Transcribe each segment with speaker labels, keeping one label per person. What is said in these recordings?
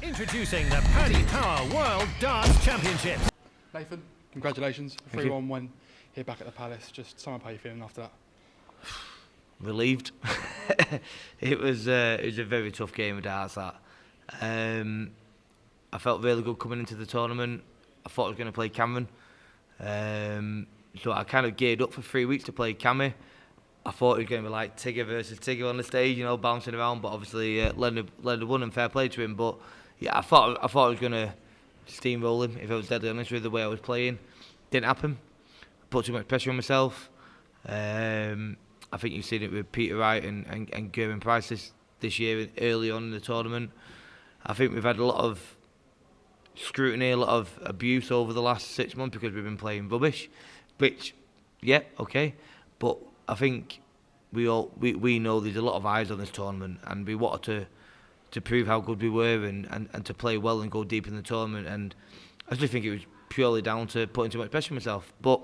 Speaker 1: Introducing the Paddy Power World Darts Championships.
Speaker 2: Nathan, congratulations. 3-1 win here back at the Palace. Just sum up how you're feeling after that.
Speaker 3: Relieved. It was a very tough game of darts, that. I felt really good coming into the tournament. I thought I was going to play Cameron. So I kind of geared up for 3 weeks to play Cammy. I thought it was going to be like Tigger versus Tigger on the stage, bouncing around. But obviously, Leonard won, and fair play to him. But yeah, I thought I was going to steamroll him, if I was deadly honest with the way I was playing. Didn't happen. Put too much pressure on myself. I think you've seen it with Peter Wright and Gerwin Price this year, early on in the tournament. I think we've had a lot of scrutiny, a lot of abuse over the last 6 months because we've been playing rubbish, which, yeah, okay. But I think we know there's a lot of eyes on this tournament, and we wanted to prove how good we were and to play well and go deep in the tournament. And I just think it was purely down to putting too much pressure on myself. But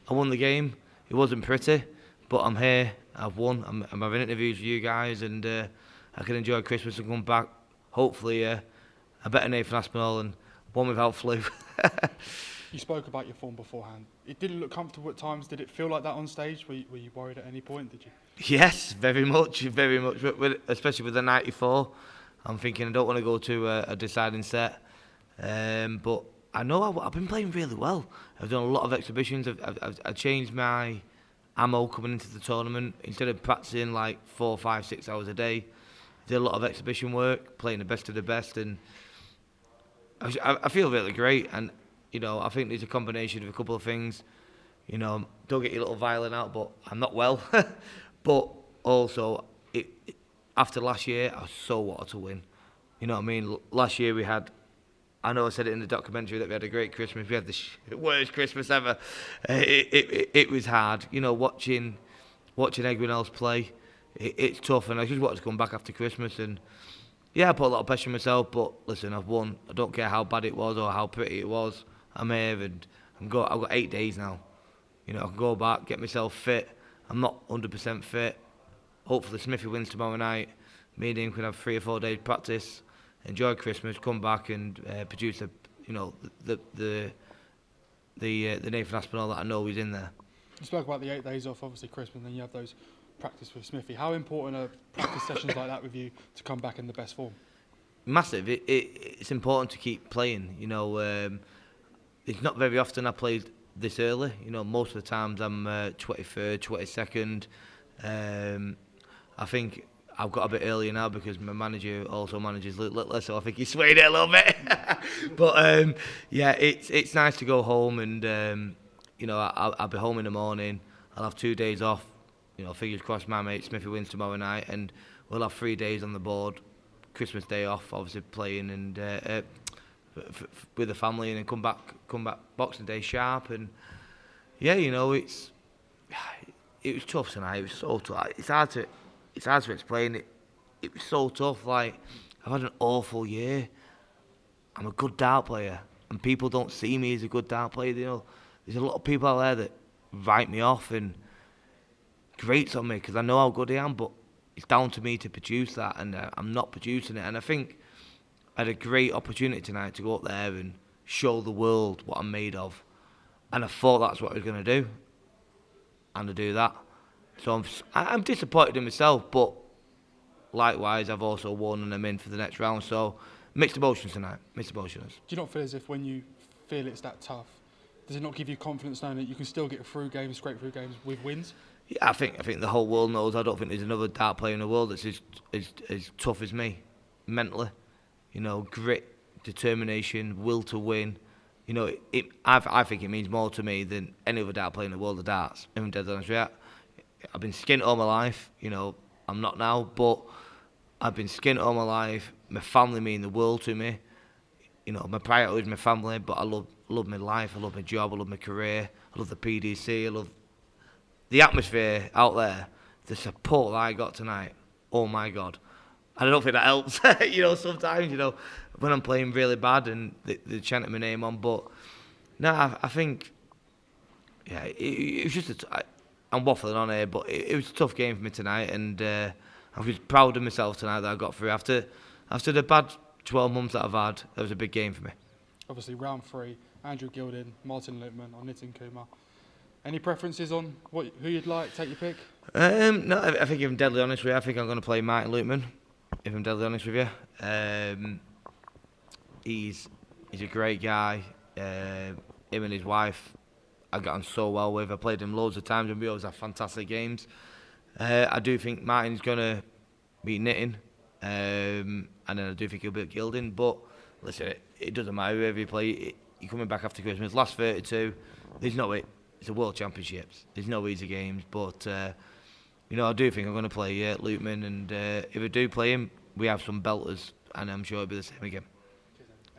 Speaker 3: I won the game. It wasn't pretty, but I'm here. I've won. I'm having interviews with you guys, and I can enjoy Christmas and come back. Hopefully, a better Nathan Aspinall and one without flu.
Speaker 2: You spoke about your form beforehand. It didn't look comfortable at times. Did it feel like that on stage? Were you worried at any point? Did you?
Speaker 3: Yes, very much. Especially with the 94. I'm thinking I don't want to go to a deciding set. But I know I've been playing really well. I've done a lot of exhibitions. I've changed my ammo coming into the tournament. Instead of practicing like 4, 5, 6 hours a day, I did a lot of exhibition work, playing the best of the best, and I feel really great. And I think there's a combination of a couple of things. Don't get your little violin out, but I'm not well. But also, after last year, I so wanted to win. You know what I mean? Last year we had, I know I said it in the documentary that we had a great Christmas. We had the worst Christmas ever. It was hard. Watching everyone else play, it's tough. And I just wanted to come back after Christmas. And yeah, I put a lot of pressure on myself. But listen, I've won. I don't care how bad it was or how pretty it was. I'm here, and I've got 8 days now. I can go back, get myself fit. I'm not 100% fit. Hopefully Smithy wins tomorrow night. Me and him can have 3 or 4 days practice, enjoy Christmas, come back and produce the Nathan Aspinall that I know is in there.
Speaker 2: You spoke about the 8 days off, obviously Christmas, and then you have those practice with Smithy. How important are practice sessions like that with you to come back in the best form?
Speaker 3: Massive. It's important to keep playing. It's not very often I play this early. Most of the times I'm 23rd, 22nd. I think I've got a bit earlier now because my manager also manages Luke Littler, so I think he swayed it a little bit. But yeah, it's nice to go home, and I'll be home in the morning. I'll have 2 days off. Fingers crossed my mate Smithy wins tomorrow night, and we'll have 3 days on the board. Christmas Day off, obviously playing, and with the family, and then come back Boxing Day sharp. And yeah, it was tough tonight. It was so tough. It's hard to explain it. It was so tough. Like, I've had an awful year. I'm a good dart player, and people don't see me as a good dart player. There's a lot of people out there that write me off and grates on me because I know how good I am, but it's down to me to produce that, and I'm not producing it. And I think I had a great opportunity tonight to go up there and show the world what I'm made of. And I thought that's what I was going to do. And to do that. So I'm disappointed in myself, but likewise, I've also won and I'm in for the next round. So mixed emotions tonight, mixed emotions.
Speaker 2: Do you not feel as if when you feel it's that tough, does it not give you confidence knowing that you can still get through games, scrape through games with wins?
Speaker 3: Yeah, I think the whole world knows. I don't think there's another dart player in the world that's as tough as me, mentally. Grit, determination, will to win. I think it means more to me than any other dart player in the world of darts. I'm dead honest with you. I've been skint all my life. I'm not now, but I've been skint all my life. My family mean the world to me. My priority is my family, but I love my life. I love my job. I love my career. I love the PDC. I love the atmosphere out there. The support that I got tonight. Oh my God. I don't think that helps, sometimes, when I'm playing really bad and they're chanting my name on. But, no, I think, yeah, it was just, I'm waffling on here, but it was a tough game for me tonight. And I was proud of myself tonight that I got through. After the bad 12 months that I've had, that was a big game for me.
Speaker 2: Obviously, round 3, Andrew Gilding, Martin Lippmann, or Nitin Kumar. Any preferences on who you'd like? Take your pick.
Speaker 3: No, I think if I'm deadly honest with you, I think I'm going to play Martin Lippmann. If I'm deadly honest with you, he's a great guy. Him and his wife, I got on so well with. I played him loads of times, and we always have fantastic games. I do think Martin's going to beat Nitin, and then I do think he'll beat Gilding. But listen, it doesn't matter whoever you play. You're coming back after Christmas. Last 32, there's no way. It's a World Championships. There's no easy games, but I do think I'm going to play Lippmann, and if I do play him, we have some belters, and I'm sure it'll be the same again.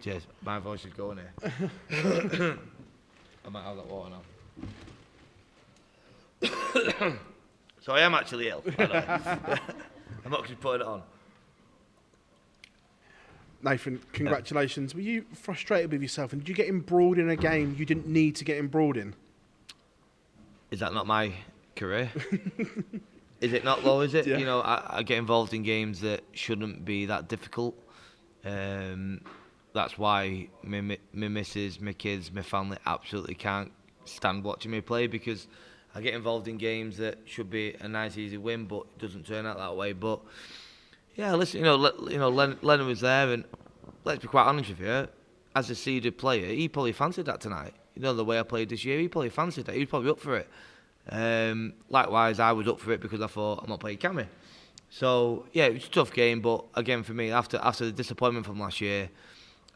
Speaker 3: Cheers. My voice is going here. I might have that water now. So I am actually ill. By the way. I'm actually putting it on.
Speaker 4: Nathan, congratulations. Were you frustrated with yourself, and did you get embroiled in a game you didn't need to get embroiled in?
Speaker 3: Is that not my career? Is it not, though, is it?
Speaker 4: Yeah.
Speaker 3: I get involved in games that shouldn't be that difficult. That's why my missus, my kids, my family absolutely can't stand watching me play, because I get involved in games that should be a nice, easy win, but it doesn't turn out that way. But yeah, listen, Leonard was there, and let's be quite honest with you, as a seeded player, he probably fancied that tonight. The way I played this year, he probably fancied it. He was probably up for it. Likewise, I was up for it because I thought I'm not playing Cammy. So yeah, it was a tough game, but again for me, after the disappointment from last year,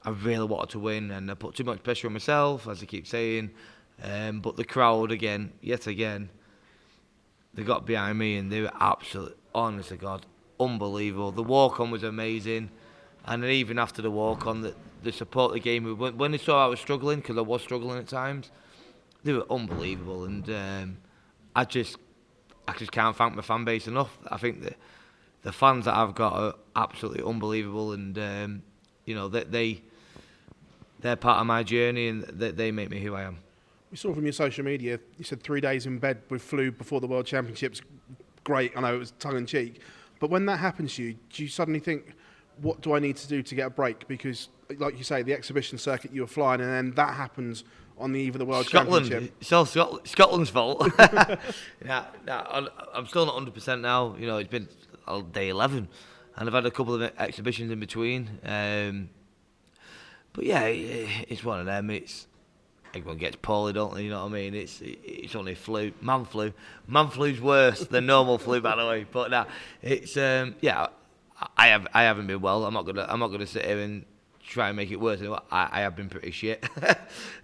Speaker 3: I really wanted to win, and I put too much pressure on myself, as I keep saying. But the crowd yet again, they got behind me, and they were absolutely, honest to God, unbelievable. The walk-on was amazing, and then even after the walk-on, the support they gave me when they saw I was struggling, because I was struggling at times, they were unbelievable. And I just can't thank my fan base enough. I think the fans that I've got are absolutely unbelievable, and they're part of my journey, and they make me who I am.
Speaker 4: We saw from your social media, you said 3 days in bed with flu before the World Championships. Great, I know it was tongue-in-cheek. But when that happens to you, do you suddenly think, what do I need to do to get a break? Because, like you say, the exhibition circuit, you were flying, and then that happens on the eve of the World Championship.
Speaker 3: It's all Scotland's fault. I'm still not 100% now. It's been day 11, and I've had a couple of exhibitions in between. But yeah, it's one of them. Everyone gets poorly, don't they? You know what I mean? It's only flu, man flu. Man flu's worse than normal flu, by the way. But it's I haven't been well. I'm not gonna sit here and try and make it worse. I have been pretty shit.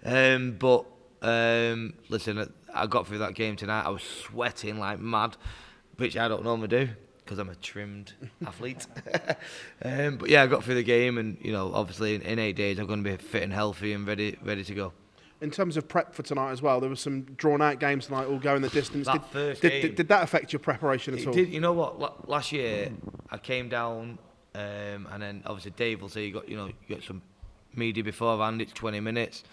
Speaker 3: But listen, I got through that game tonight. I was sweating like mad, which I don't normally do, because I'm a trimmed athlete. But yeah, I got through the game, and obviously in 8 days I'm going to be fit and healthy and ready to go.
Speaker 4: In terms of prep for tonight as well, there were some drawn-out games tonight, all going the distance. Did that affect your preparation at all?
Speaker 3: It did. You know what? Last year I came down, and then obviously Dave will say you got some media beforehand. It's 20 minutes.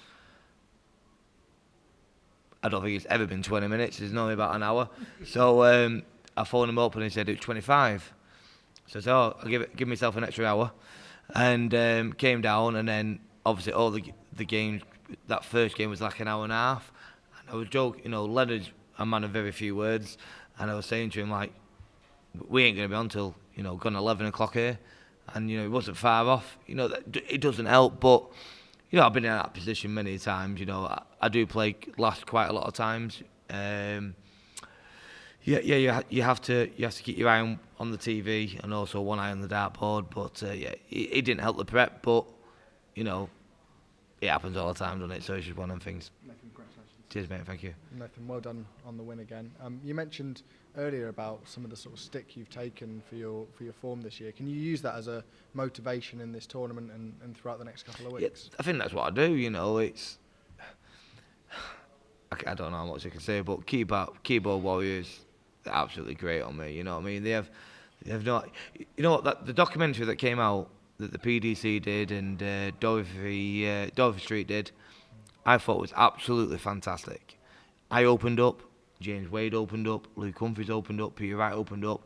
Speaker 3: I don't think it's ever been 20 minutes. It's normally about an hour. So I phoned him up, and he said it was 25. So I said, I'll give myself an extra hour, and came down, and then obviously all the games. That first game was like an hour and a half, and I was joking. Leonard's a man of very few words, and I was saying to him, like, we ain't going to be on till gone 11 o'clock here, and it wasn't far off. It doesn't help, but I've been in that position many times. I do play last quite a lot of times. You have to keep your eye on the TV and also one eye on the dartboard. But it didn't help the prep, but it happens all the time, doesn't it? So it's just one of them things.
Speaker 5: Nathan, congratulations.
Speaker 3: Cheers, mate. Thank you.
Speaker 5: Nathan, well done on the win again. You mentioned earlier about some of the sort of stick you've taken for your form this year. Can you use that as a motivation in this tournament and throughout the next couple of weeks?
Speaker 3: Yeah, I think that's what I do. It's I don't know how much I can say, but keyboard warriors, they're absolutely great on me. You know what I mean? They have no. You know what? The documentary that came out that the PDC did and Dorothy Street did, I thought was absolutely fantastic. I opened up, James Wade opened up, Luke Humphries opened up, Peter Wright opened up.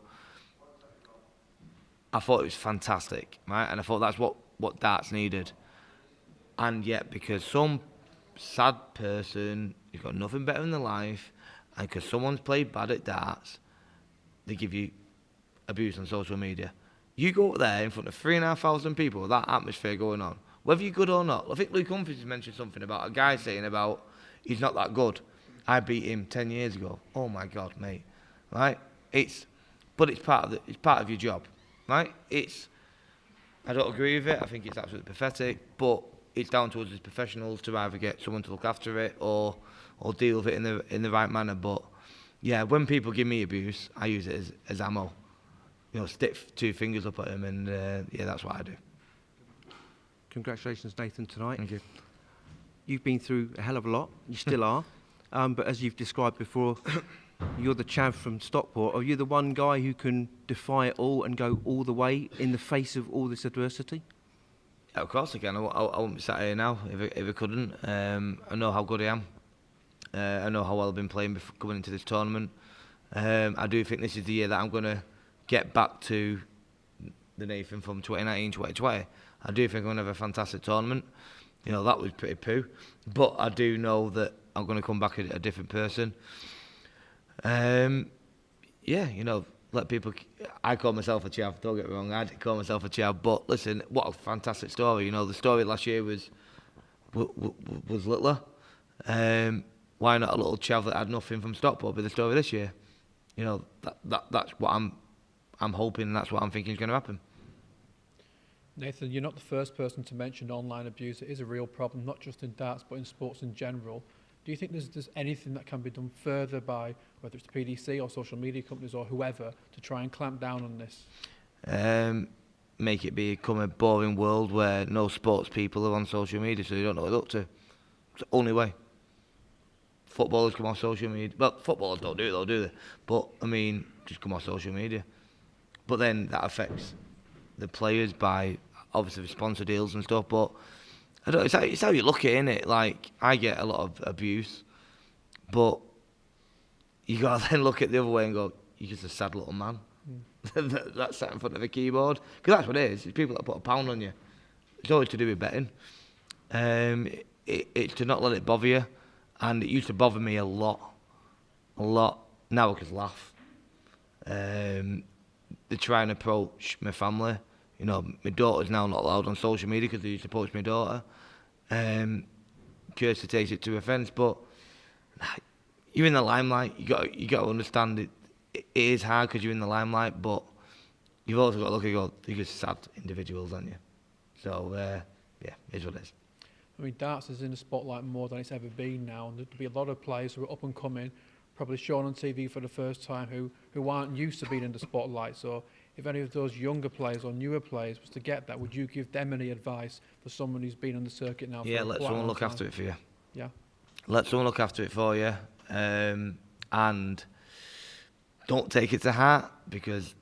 Speaker 3: I thought it was fantastic, right? And I thought that's what what darts needed. And yet, because some sad person who's got nothing better in their life, and because someone's played bad at darts, they give you abuse on social media. You go up there in front of 3,500 people with that atmosphere going on, whether you're good or not. I think Luke Humphries mentioned something about a guy saying about he's not that good. I beat him 10 years ago. Oh my God, mate. Right? But it's part of your job. Right? I don't agree with it. I think it's absolutely pathetic. But it's down to us as professionals to either get someone to look after it or deal with it in the right manner. But yeah, when people give me abuse, I use it as ammo. You know, stick 2 fingers up at them, and yeah, that's what I do.
Speaker 6: Congratulations, Nathan, tonight.
Speaker 3: Thank you.
Speaker 6: You've been through a hell of a lot. You still are. But as you've described before, you're the chav from Stockport. Are you the one guy who can defy it all and go all the way in the face of all this adversity?
Speaker 3: Yeah, of course I can. I wouldn't be sat here now if I couldn't. I know how good I am. I know how well I've been playing before coming into this tournament. I do think this is the year that I'm going to get back to the Nathan from 2019, 2020. I do think I'm going to have a fantastic tournament. You know, that was pretty poo. But I do know that I'm going to come back a different person. Yeah, you know, let people... I call myself a chav, don't get me wrong. I did call myself a chav. But listen, what a fantastic story. You know, the story last year was littler. Why not a little chav that had nothing from Stockport be the story this year? You know, that's what I'm hoping, and that's what I'm thinking is going to happen.
Speaker 7: Nathan, you're not the first person to mention online abuse. It is a real problem, not just in darts, but in sports in general. Do you think there's anything that can be done further by, whether it's the PDC or social media companies or whoever, to try and clamp down on this?
Speaker 3: Make it become a boring world where no sports people are on social media, so you don't know what they're up to. It's the only way. Footballers come on social media. Well, footballers don't do it though, do they? But, I mean, just come on social media. But then that affects the players by, obviously, the sponsor deals and stuff. But I don't, it's how you look at it, innit? Like, I get a lot of abuse. But you got to then look at the other way and go, you're just a sad little man. That's sat in front of a keyboard. Because that's what it is. It's people that put a pound on you. It's always to do with betting. It's to not let it bother you. And it used to bother me a lot. Now I can laugh. They try and approach my family. You know, my daughter's now not allowed on social media because they used to approach my daughter. Kirsty takes it to offence, but you're in the limelight. You got to understand it. It is hard because you're in the limelight, but you've also got to look and go, they're just sad individuals, aren't you? So yeah, it is what it is.
Speaker 7: I mean, darts is in the spotlight more than it's ever been now, and there'll be a lot of players who are up and coming, probably shown on TV for the first time, who aren't used to being in the spotlight. So if any of those younger players or newer players was to get that, would you give them any advice for someone who's been on the circuit now?
Speaker 3: Yeah,
Speaker 7: for
Speaker 3: let
Speaker 7: quite a
Speaker 3: someone
Speaker 7: long
Speaker 3: look
Speaker 7: time?
Speaker 3: after it for you.
Speaker 7: Yeah.
Speaker 3: Let someone look after it for you, and don't take it to heart because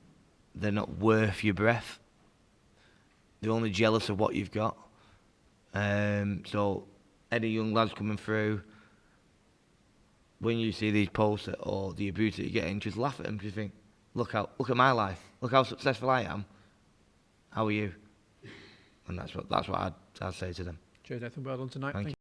Speaker 3: they're not worth your breath. They're only jealous of what you've got. So any young lads coming through, when you see these posts or the abuse that you're getting, just laugh at them. Just think, look at my life. Look how successful I am. How are you? And that's what I'd say to them.
Speaker 7: Cheers, Nathan. Well done tonight.
Speaker 3: Thank you.